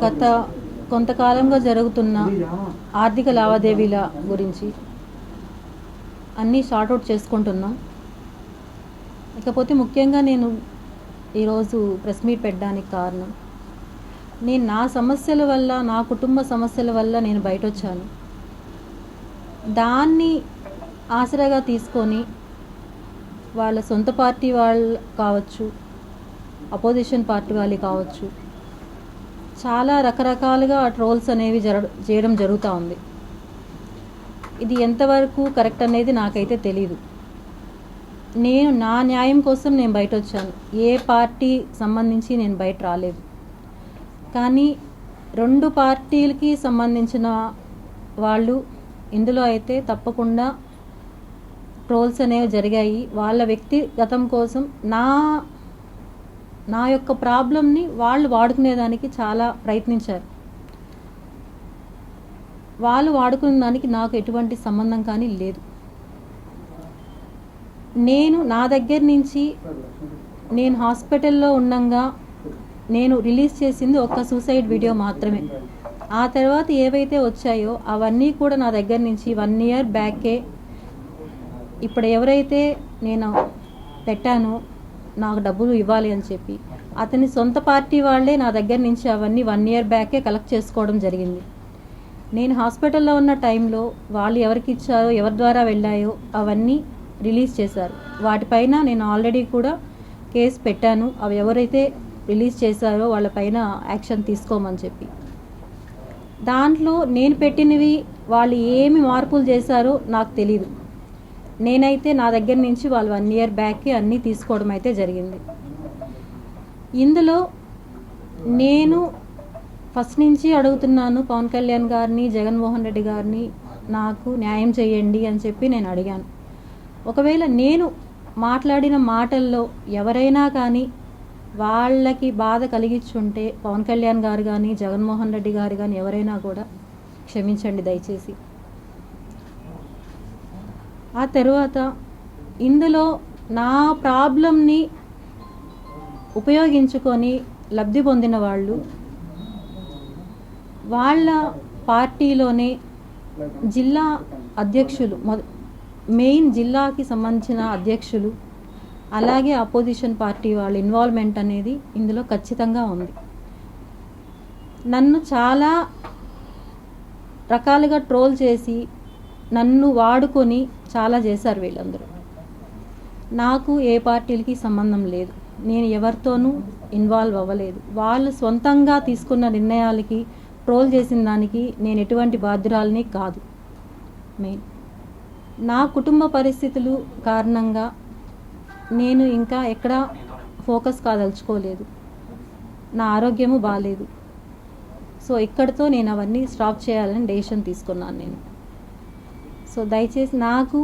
గత కొంతకాలంగా జరుగుతున్న ఆర్థిక లావాదేవీల గురించి అన్నీ సార్ట్అవుట్ చేసుకుంటున్నాం. ఇకపోతే ముఖ్యంగా నేను ఈరోజు ప్రెస్ మీట్ పెట్టడానికి కారణం, నేను నా సమస్యల వల్ల, నా కుటుంబ సమస్యల వల్ల నేను బయట వచ్చాను. దాన్ని ఆసరాగా తీసుకొని వాళ్ళ సొంత పార్టీ వాళ్ళు కావచ్చు, అపోజిషన్ పార్టీ వాళ్ళు కావచ్చు, చాలా రకరకాలుగా ట్రోల్స్ అనేవి చేయడం జరుగుతూ ఉంది. ఇది ఎంతవరకు కరెక్ట్ అనేది నాకైతే తెలీదు. నేను నా న్యాయం కోసం నేను బయట వచ్చాను. ఏ పార్టీ సంబంధించి నేను బయట రాలేదు. కానీ 2 పార్టీలకి సంబంధించిన వాళ్ళు ఇందులో అయితే తప్పకుండా ట్రోల్స్ అనేవి జరిగాయి. వాళ్ళ వ్యక్తిగతం కోసం నా యొక్క ప్రాబ్లంని వాళ్ళు వాడుకునేదానికి చాలా ప్రయత్నించారు. వాళ్ళు వాడుకునే దానికి నాకు ఎటువంటి సంబంధం కానీ లేదు. నా దగ్గర నుంచి నేను హాస్పిటల్లో ఉండగా నేను రిలీజ్ చేసింది ఒక సూసైడ్ వీడియో మాత్రమే. ఆ తర్వాత ఏవైతే వచ్చాయో అవన్నీ కూడా నా దగ్గర నుంచి 1 ఇయర్ బ్యాకే, ఇప్పుడు ఎవరైతే నేను పెట్టానో నాకు డబ్బులు ఇవ్వాలి అని చెప్పి అతని సొంత పార్టీ వాళ్ళే నా దగ్గర నుంచి అవన్నీ 1 ఇయర్ బ్యాకే కలెక్ట్ చేసుకోవడం జరిగింది. నేను హాస్పిటల్లో ఉన్న టైంలో వాళ్ళు ఎవరికి ఇచ్చారో, ఎవరి ద్వారా వెళ్ళాయో అవన్నీ రిలీజ్ చేశారు. వాటిపైన నేను ఆల్రెడీ కూడా కేసు పెట్టాను. అవి ఎవరైతే రిలీజ్ చేశారో వాళ్ళపైన యాక్షన్ తీసుకోమని చెప్పి. దాంట్లో నేను పెట్టినవి వాళ్ళు ఏమి మార్పులు చేశారో నాకు తెలీదు. నేనైతే నా దగ్గర నుంచి వాళ్ళు 1 ఇయర్ బ్యాక్కి అన్నీ తీసుకోవడం అయితే జరిగింది. ఇందులో నేను ఫస్ట్ నుంచి అడుగుతున్నాను పవన్ కళ్యాణ్ గారిని, జగన్మోహన్ రెడ్డి గారిని, నాకు న్యాయం చేయండి అని చెప్పి నేను అడిగాను. ఒకవేళ నేను మాట్లాడిన మాటల్లో ఎవరైనా కానీ వాళ్ళకి బాధ కలిగించుంటే పవన్ కళ్యాణ్ గారు కానీ, జగన్మోహన్ రెడ్డి గారు కానీ ఎవరైనా కూడా క్షమించండి దయచేసి. ఆ తర్వాత ఇందులో నా ప్రాబ్లంని ఉపయోగించుకొని లబ్ధి పొందిన వాళ్ళు వాళ్ళ పార్టీలోనే జిల్లా అధ్యక్షులు, మెయిన్ జిల్లాకి సంబంధించిన అధ్యక్షులు, అలాగే అపోజిషన్ పార్టీ వాళ్ళ ఇన్వాల్వ్మెంట్ అనేది ఇందులో ఖచ్చితంగా ఉంది. నన్ను చాలా రకాలుగా ట్రోల్ చేసి నన్ను వాడుకొని చాలా చేశారు వీళ్ళందరూ. నాకు ఏ పార్టీలకి సంబంధం లేదు. నేను ఎవరితోనూ ఇన్వాల్వ్ అవ్వలేదు. వాళ్ళు సొంతంగా తీసుకున్న నిర్ణయాలకి ట్రోల్ చేసిన దానికి నేను ఎటువంటి బాధ్యురాలని కాదు. మెయిన్ నా కుటుంబ పరిస్థితులు కారణంగా నేను ఇంకా ఎక్కడా ఫోకస్ కాదలుచుకోలేదు. నా ఆరోగ్యము బాగాలేదు. సో ఇక్కడితో నేను అవన్నీ స్టాప్ చేయాలని డెసిషన్ తీసుకున్నాను నేను. సో దయచేసి నాకు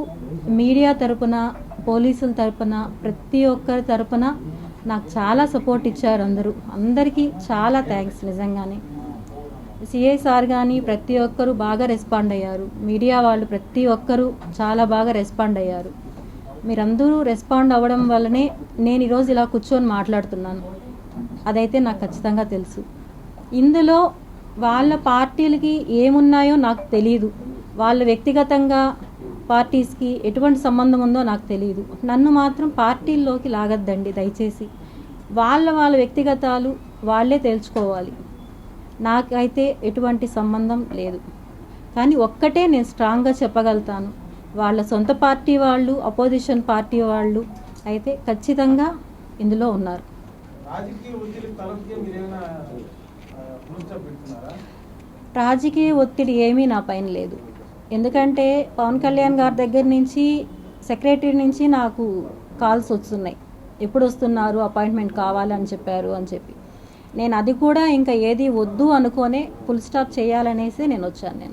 మీడియా తరపున, పోలీసుల తరపున, ప్రతి ఒక్కరి తరపున నాకు చాలా సపోర్ట్ ఇచ్చారు అందరికీ చాలా థ్యాంక్స్. నిజంగానే సిఐ సార్ కానీ ప్రతి ఒక్కరు బాగా రెస్పాండ్ అయ్యారు. మీడియా వాళ్ళు ప్రతి ఒక్కరూ చాలా బాగా రెస్పాండ్ అయ్యారు. మీరందరూ రెస్పాండ్ అవ్వడం వల్లనే నేను ఈరోజు ఇలా కూర్చొని మాట్లాడుతున్నాను. అదైతే నాకు ఖచ్చితంగా తెలుసు. ఇందులో వాళ్ళ పార్టీలకి ఏమున్నాయో నాకు తెలియదు. వాళ్ళ వ్యక్తిగతంగా పార్టీస్కి ఎటువంటి సంబంధం ఉందో నాకు తెలియదు. నన్ను మాత్రం పార్టీల్లోకి లాగద్దండి దయచేసి. వాళ్ళ వ్యక్తిగతాలు వాళ్ళే తేల్చుకోవాలి. నాకైతే ఎటువంటి సంబంధం లేదు. కానీ ఒక్కటే నేను స్ట్రాంగ్గా చెప్పగలుగుతాను, వాళ్ళ సొంత పార్టీ వాళ్ళు, అపోజిషన్ పార్టీ వాళ్ళు అయితే ఖచ్చితంగా ఇందులో ఉన్నారు. రాజకీయ ఒత్తిడి ఏమీ నా పైన లేదు. ఎందుకంటే పవన్ కళ్యాణ్ గారి దగ్గర నుంచి, సెక్రటరీ నుంచి నాకు కాల్స్ వస్తున్నాయి. ఎప్పుడు వస్తున్నారు, అపాయింట్మెంట్ కావాలని చెప్పారు అని చెప్పి. నేను అది కూడా ఇంకా ఏది వద్దు అనుకోనే ఫుల్ స్టాప్ చేయాలనేసి నేను వచ్చాను.